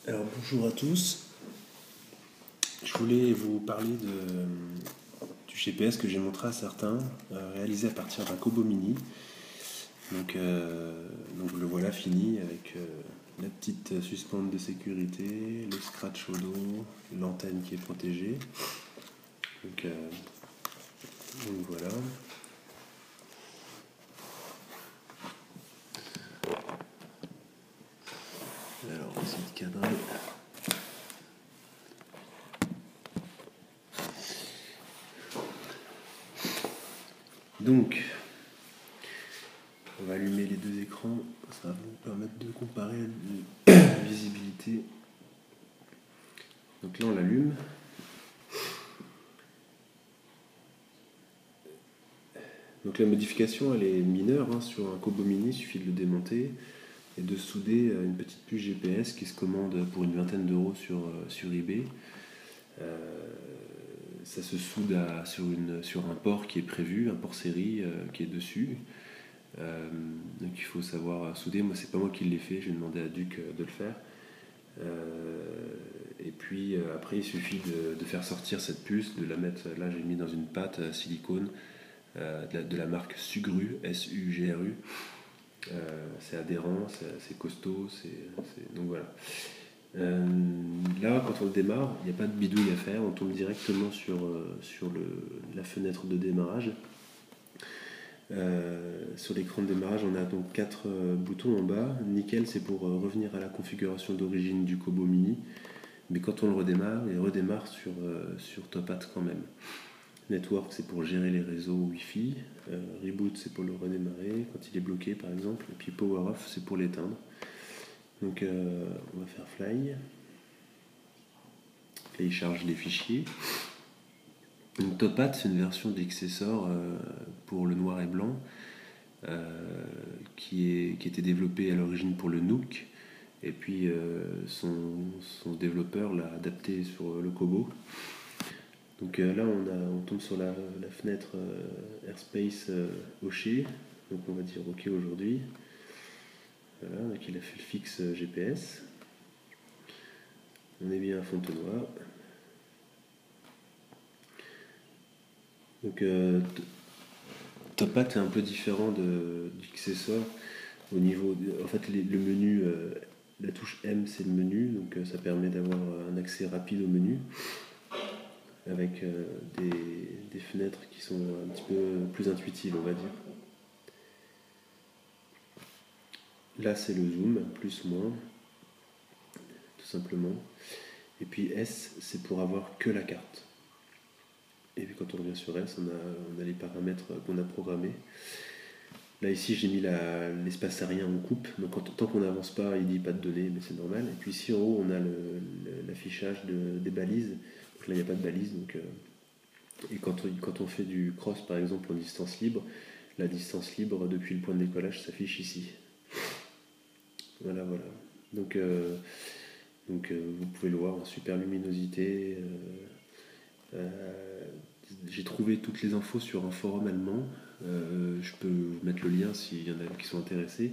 Alors bonjour à tous, je voulais vous parler du GPS que j'ai montré à certains, réalisé à partir d'un Kobo Mini. Donc le voilà fini avec la petite suspente de sécurité, le scratch au dos, l'antenne qui est protégée. Donc voilà. Alors on va essayer de cadrer. Donc, on va allumer les deux écrans, ça va vous permettre de comparer la visibilité. Donc là on l'allume. Donc la modification elle est mineure, hein, sur un Kobo Mini, il suffit de le démonter et de souder une petite puce GPS qui se commande pour une vingtaine d'euros sur eBay. Ça se soude sur un port qui est prévu, un port série qui est dessus. Donc il faut savoir souder. Moi c'est pas moi qui l'ai fait, j'ai demandé à Duc de le faire. Et puis après il suffit de faire sortir cette puce, de la mettre, là j'ai mis dans une pâte silicone de la marque Sugru, S-U-G-R-U. C'est adhérent, c'est costaud, donc voilà. Là, quand on le démarre, il n'y a pas de bidouille à faire, on tombe directement sur la fenêtre de démarrage. Sur l'écran de démarrage, on a donc 4 boutons en bas. Nickel, c'est pour revenir à la configuration d'origine du Kobo Mini, mais quand on le redémarre, il redémarre sur Top Hat quand même. Network, c'est pour gérer les réseaux Wi-Fi. Reboot, c'est pour le redémarrer quand il est bloqué par exemple. Et puis Power Off, c'est pour l'éteindre. Donc on va faire Fly. Là, il charge les fichiers. Donc Top Hat, c'est une version d'Xessor pour le noir et blanc qui était développé à l'origine pour le Nook. Et puis son développeur l'a adapté sur le Kobo. Donc là, on tombe sur la fenêtre Airspace Hocher. Donc on va dire OK aujourd'hui. Voilà, donc il a fait le fixe GPS. On est bien à Fontenoy. Donc Top Hat est un peu différent du Xessor au niveau. En fait, le menu, la touche M, c'est le menu. Donc ça permet d'avoir un accès rapide au menu, avec des fenêtres qui sont un petit peu plus intuitives, on va dire. Là, c'est le zoom, plus, moins, tout simplement. Et puis S, c'est pour avoir que la carte. Et puis quand on revient sur S, on a les paramètres qu'on a programmés. Là, ici, j'ai mis l'espace aérien en coupe. Donc tant qu'on n'avance pas, il dit pas de données, mais c'est normal. Et puis ici, en haut, on a l'affichage des balises. Donc là, il n'y a pas de balises. Et quand on fait du cross, par exemple, en distance libre, la distance libre depuis le point de décollage s'affiche ici. Voilà. Donc vous pouvez le voir en super luminosité. J'ai trouvé toutes les infos sur un forum allemand. Je peux vous mettre le lien s'il y en a qui sont intéressés.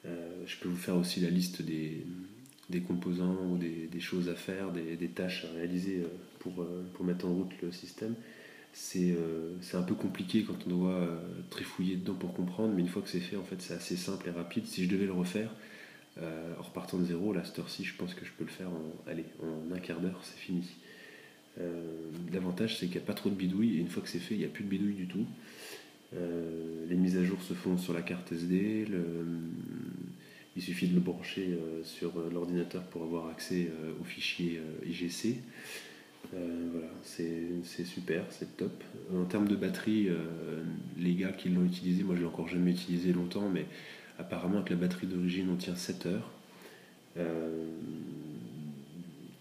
Je peux vous faire aussi la liste des composants ou des choses à faire, des tâches à réaliser pour mettre en route le système. C'est un peu compliqué quand on doit trifouiller dedans pour comprendre, mais une fois que c'est fait, en fait, c'est assez simple et rapide. Si je devais le refaire en repartant de zéro, là, cette heure-ci, je pense que je peux le faire en un quart d'heure, c'est fini. L'avantage, c'est qu'il n'y a pas trop de bidouilles, et une fois que c'est fait, il n'y a plus de bidouilles du tout. Les mises à jour se font sur la carte SD. Il suffit de le brancher sur l'ordinateur pour avoir accès aux fichiers IGC. Voilà, c'est super, c'est top. En termes de batterie, les gars qui l'ont utilisé, moi je l'ai encore jamais utilisé longtemps, mais apparemment avec la batterie d'origine on tient 7 heures.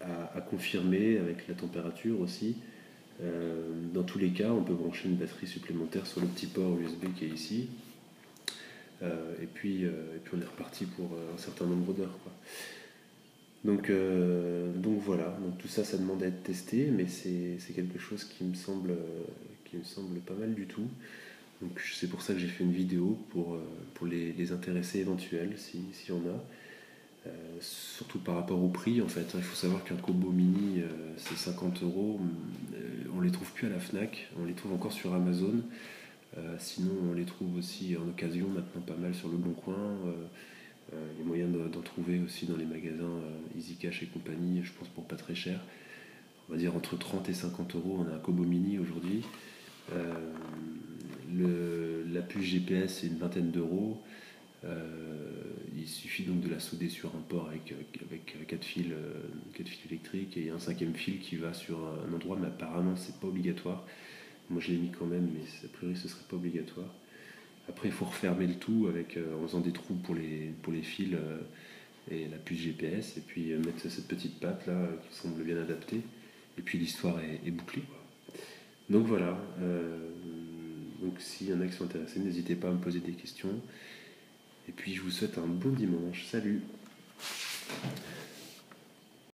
À confirmer avec la température aussi. Dans tous les cas, on peut brancher une batterie supplémentaire sur le petit port USB qui est ici. Et puis on est reparti pour un certain nombre d'heures, quoi. Donc voilà, donc tout ça demande à être testé, mais c'est quelque chose qui me semble pas mal du tout. Donc c'est pour ça que j'ai fait une vidéo pour les intéressés éventuels, s'il y en a. Surtout par rapport au prix en fait. Il faut savoir qu'un Kobo Mini c'est 50 €. On les trouve plus à la Fnac, on les trouve encore sur Amazon. Sinon on les trouve aussi en occasion maintenant pas mal sur Le Bon Coin. Il y a moyen d'en trouver aussi dans les magasins Easy Cash et compagnie, je pense pour pas très cher. On va dire entre 30 et 50 € on a un Kobo Mini aujourd'hui. La puce GPS c'est une vingtaine d'euros. Il suffit donc de la souder sur un port avec 4 fils, 4 fils électriques et un cinquième fil qui va sur un endroit, mais apparemment c'est pas obligatoire. Moi je l'ai mis quand même, mais a priori ce serait pas obligatoire. Après il faut refermer le tout en faisant des trous pour les fils et la puce GPS, et puis mettre cette petite patte là qui semble bien adaptée, et puis l'histoire est bouclée, quoi. Donc voilà, donc s'il y en a qui sont intéressés, n'hésitez pas à me poser des questions. Et puis je vous souhaite un bon dimanche. Salut!